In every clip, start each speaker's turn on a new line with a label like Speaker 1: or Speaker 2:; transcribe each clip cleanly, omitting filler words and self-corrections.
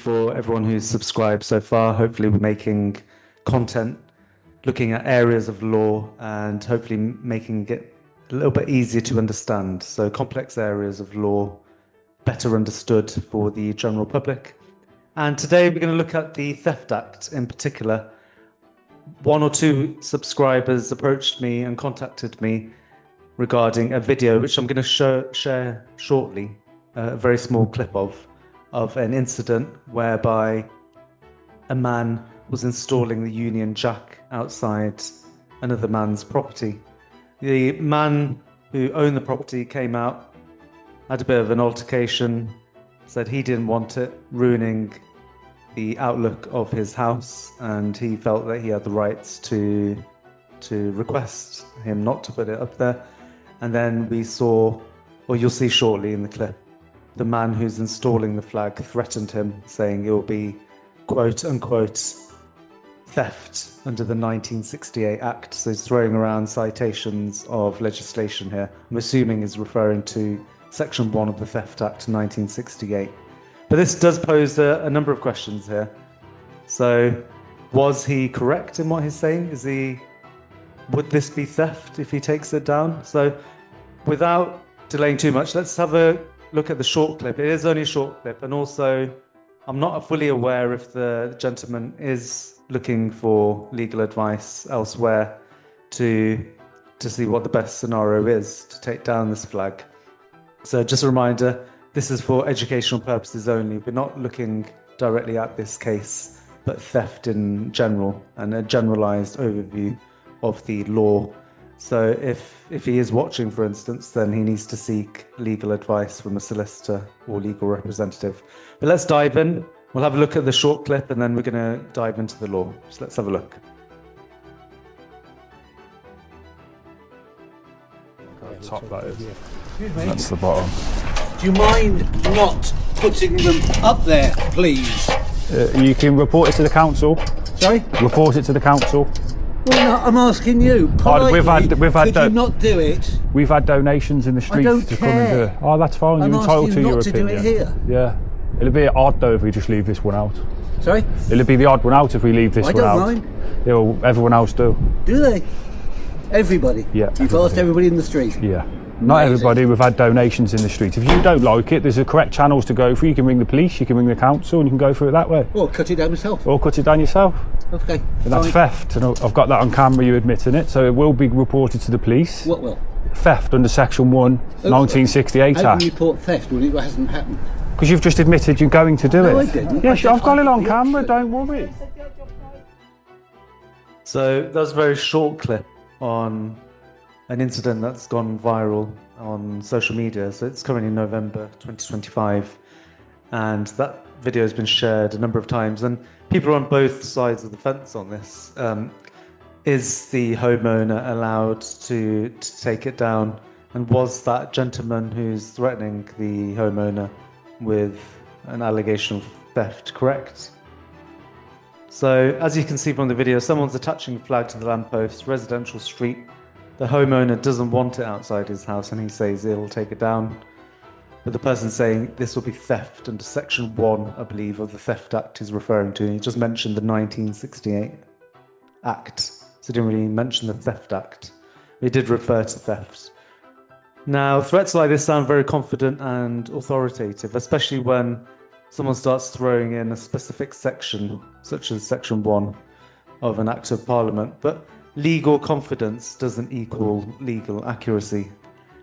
Speaker 1: for everyone who's subscribed so far. Hopefully we're making content looking at areas of law and hopefully making it a little bit easier to understand. So complex areas of law better understood for the general public. And today we're going to look at the Theft Act in particular. One or two subscribers approached me and contacted me regarding a video which I'm going to share shortly, a very small clip of an incident whereby a man was installing the Union Jack outside another man's property. The man who owned the property came out, had a bit of an altercation, said he didn't want it ruining the outlook of his house, and he felt that he had the rights to request him not to put it up there. And then we saw, or you'll see shortly in the clip, the man who's installing the flag threatened him, saying it will be quote unquote theft under the 1968 Act. So he's throwing around citations of legislation here. I'm assuming he's referring to Section 1 of the Theft Act 1968. But this does pose a number of questions here. So was he correct in what he's saying? Would this be theft if he takes it down? So without delaying too much, let's have a look at the short clip. It is only a short clip, and also I'm not fully aware if the gentleman is looking for legal advice elsewhere to see what the best scenario is to take down this flag. So just a reminder, this is for educational purposes only. We're not looking directly at this case, but theft in general and a generalized overview of the law. So if he is watching, for instance, then he needs to seek legal advice from a solicitor or legal representative. But let's dive in. We'll have a look at the short clip and then we're going to dive into the law. So let's have a look.
Speaker 2: Top that is. That's the bottom.
Speaker 3: Do you mind not putting them up there, please?
Speaker 2: You can report it to the council.
Speaker 3: Sorry?
Speaker 2: Report it to the council.
Speaker 3: Well, no, I'm asking you. Politely,
Speaker 2: we've had
Speaker 3: could you not do it?
Speaker 2: We've had donations in the streets to come and do it. Oh, that's fine. You're entitled to your opinion.
Speaker 3: I'm asking you not to do it here.
Speaker 2: Yeah. It'll be odd though if we just leave this one out.
Speaker 3: Sorry?
Speaker 2: It'll be the odd one out if we leave this one out.
Speaker 3: I don't mind.
Speaker 2: Yeah, well, everyone else do.
Speaker 3: Do they? Everybody?
Speaker 2: Yeah.
Speaker 3: You've asked everybody in the street?
Speaker 2: Yeah. Not everybody. We've had donations in the street. If you don't like it, there's the correct channels to go through. You can ring the police, you can ring the council, and you can go through it that way.
Speaker 3: Or cut it down yourself.
Speaker 2: Or cut it down yourself.
Speaker 3: Okay.
Speaker 2: And that's theft. And I've got that on camera, you admitting it. So it will be reported to the police.
Speaker 3: What will?
Speaker 2: Theft under Section 1, 1968
Speaker 3: How
Speaker 2: Act.
Speaker 3: can you report theft when it hasn't happened?
Speaker 2: Because you've just admitted you're going to do it.
Speaker 3: No, I didn't.
Speaker 2: Yes, I've got it on camera, don't worry.
Speaker 1: So that was a very short clip on an incident that's gone viral on social media. So it's currently November 2025, and that video has been shared a number of times, and people are on both sides of the fence on this. Is the homeowner allowed to take it down, and was that gentleman who's threatening the homeowner with an allegation of theft correct? So as you can see from the video, someone's attaching a flag to the lamppost, residential street. The homeowner doesn't want it outside his house and he says he'll take it down. But the person saying this will be theft under Section 1, I believe, of the Theft Act he's referring to. He just mentioned the 1968 Act. So he didn't really mention the Theft Act. He did refer to theft. Now, threats like this sound very confident and authoritative, especially when someone starts throwing in a specific section, such as Section 1 of an Act of Parliament. But legal confidence doesn't equal legal accuracy.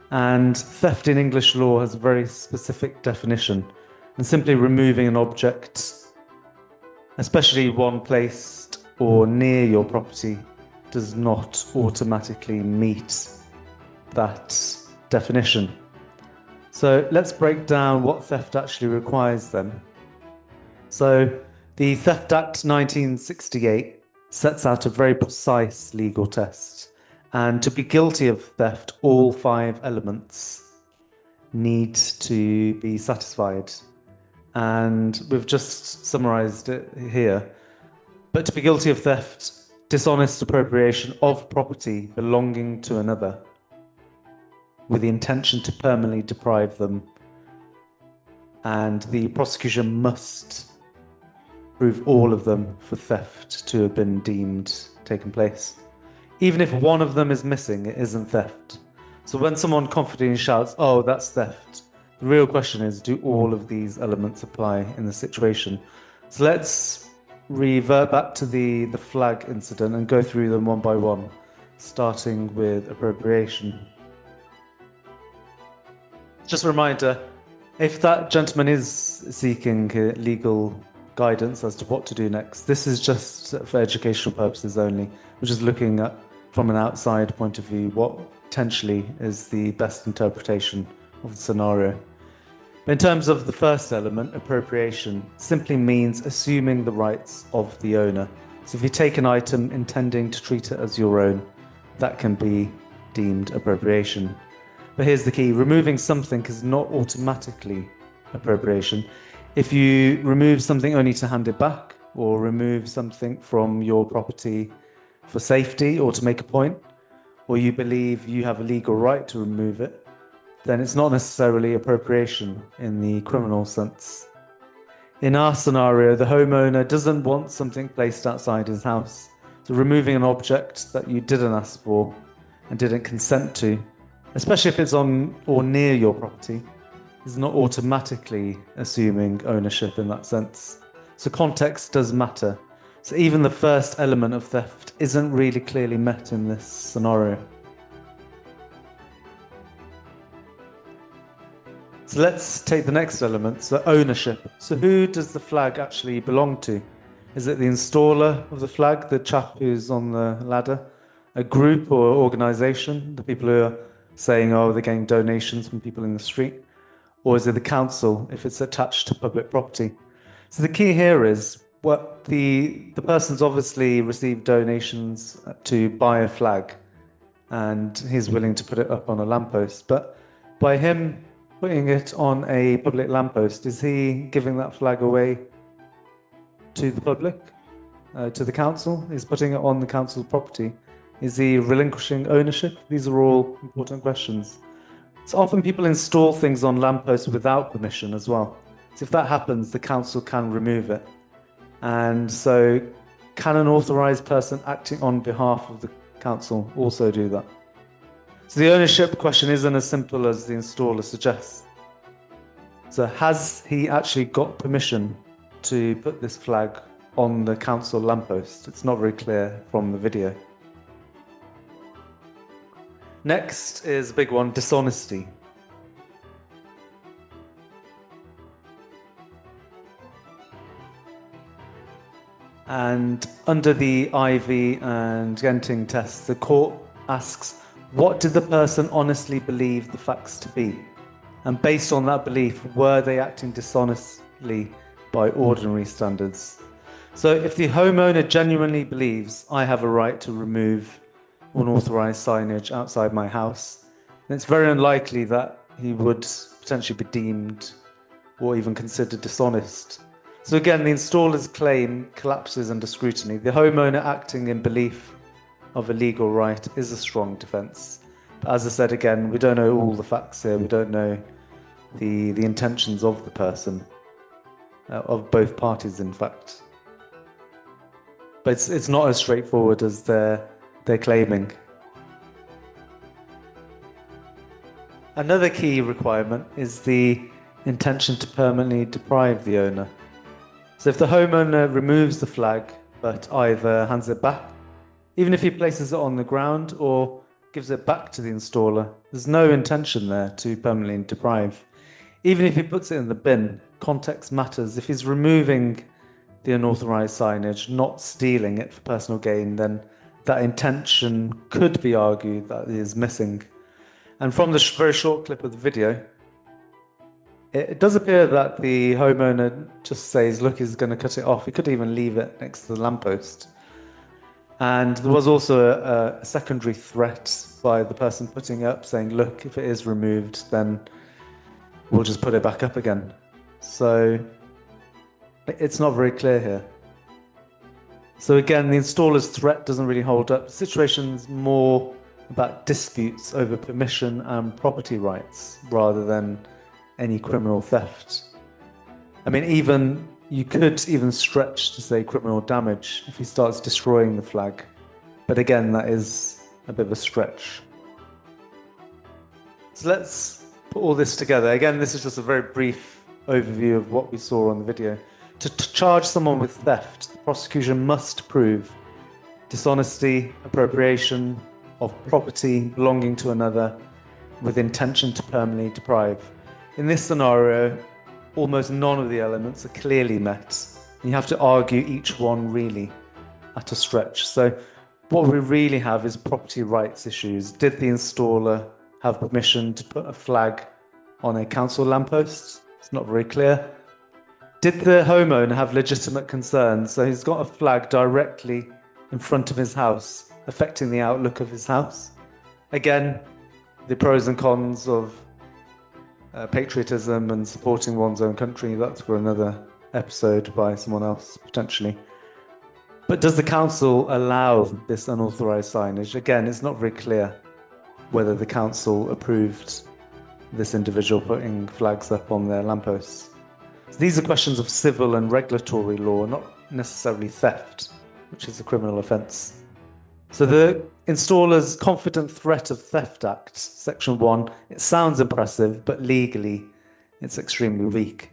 Speaker 1: And theft in English law has a very specific definition. And simply removing an object, especially one placed or near your property, does not automatically meet that definition. So let's break down what theft actually requires then. So the Theft Act 1968 sets out a very precise legal test, and to be guilty of theft, all 5 elements need to be satisfied, and we've just summarized it here. But to be guilty of theft, dishonest appropriation of property belonging to another with the intention to permanently deprive them, and the prosecution must prove all of them for theft to have been deemed taken place. Even if one of them is missing, it isn't theft. So when someone confidently shouts, "Oh, that's theft," the real question is, do all of these elements apply in the situation? So let's revert back to the flag incident and go through them one by one, starting with appropriation. Just a reminder, if that gentleman is seeking legal guidance as to what to do next, this is just for educational purposes only. We're just looking at, from an outside point of view, what potentially is the best interpretation of the scenario. In terms of the first element, appropriation simply means assuming the rights of the owner. So if you take an item intending to treat it as your own, that can be deemed appropriation. But here's the key: removing something is not automatically appropriation. If you remove something only to hand it back, or remove something from your property for safety or to make a point, or you believe you have a legal right to remove it, then it's not necessarily appropriation in the criminal sense. In our scenario, the homeowner doesn't want something placed outside his house. So removing an object that you didn't ask for and didn't consent to, especially if it's on or near your property, is not automatically assuming ownership in that sense. So context does matter. So even the first element of theft isn't really clearly met in this scenario. So let's take the next element, so ownership. So who does the flag actually belong to? Is it the installer of the flag, the chap who's on the ladder, a group or organisation, the people who are saying, oh, they're getting donations from people in the street? Or is it the council if it's attached to public property? So the key here is what the person's obviously received donations to buy a flag, and he's willing to put it up on a lamppost. But by him putting it on a public lamppost, is he giving that flag away to the public, to the council? He's putting it on the council property. Is he relinquishing ownership? These are all important questions. So often people install things on lampposts without permission as well. So if that happens, the council can remove it. And so can an authorised person acting on behalf of the council also do that? So the ownership question isn't as simple as the installer suggests. So has he actually got permission to put this flag on the council lamppost? It's not very clear from the video. Next is a big one, dishonesty. And under the Ivy and Genting test, the court asks, what did the person honestly believe the facts to be? And based on that belief, were they acting dishonestly by ordinary standards? So if the homeowner genuinely believes I have a right to remove unauthorised signage outside my house, then it's very unlikely that he would potentially be deemed or even considered dishonest. So again, the installer's claim collapses under scrutiny. The homeowner acting in belief of a legal right is a strong defence. But as I said again, we don't know all the facts here. We don't know the intentions of the person, of both parties, in fact. But it's not as straightforward as they're claiming. Another key requirement is the intention to permanently deprive the owner. So if the homeowner removes the flag but either hands it back, even if he places it on the ground or gives it back to the installer, there's no intention there to permanently deprive. Even if he puts it in the bin, context matters. If he's removing the unauthorised signage, not stealing it for personal gain, then that intention could be argued that is missing. And from the very short clip of the video, it does appear that the homeowner just says, look, he's going to cut it off. He could even leave it next to the lamppost. And there was also a secondary threat by the person putting it up saying, look, if it is removed, then we'll just put it back up again. So it's not very clear here. So again, the installer's threat doesn't really hold up. The situation's more about disputes over permission and property rights rather than any criminal theft. I mean, even you could even stretch to say criminal damage if he starts destroying the flag. But again, that is a bit of a stretch. So let's put all this together. Again, this is just a very brief overview of what we saw on the video. To charge someone with theft, the prosecution must prove dishonesty, appropriation of property belonging to another with intention to permanently deprive. In this scenario, almost none of the elements are clearly met. You have to argue each one really at a stretch. So what we really have is property rights issues. Did the installer have permission to put a flag on a council lamppost? It's not very clear. Did the homeowner have legitimate concerns? So he's got a flag directly in front of his house, affecting the outlook of his house. Again, the pros and cons of patriotism and supporting one's own country, that's for another episode by someone else, potentially. But does the council allow this unauthorised signage? Again, it's not very clear whether the council approved this individual putting flags up on their lampposts. So these are questions of civil and regulatory law, not necessarily theft, which is a criminal offence. So the installer's Confident Threat of Theft Act, Section 1, it sounds impressive, but legally it's extremely weak.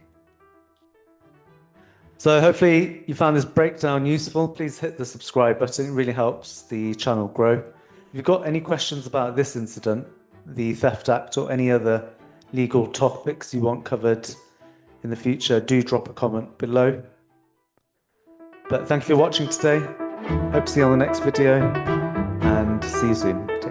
Speaker 1: So hopefully you found this breakdown useful. Please hit the subscribe button, it really helps the channel grow. If you've got any questions about this incident, the Theft Act, or any other legal topics you want covered in the future, do drop a comment below. But thank you for watching today. Hope to see you on the next video, and see you soon. Take care.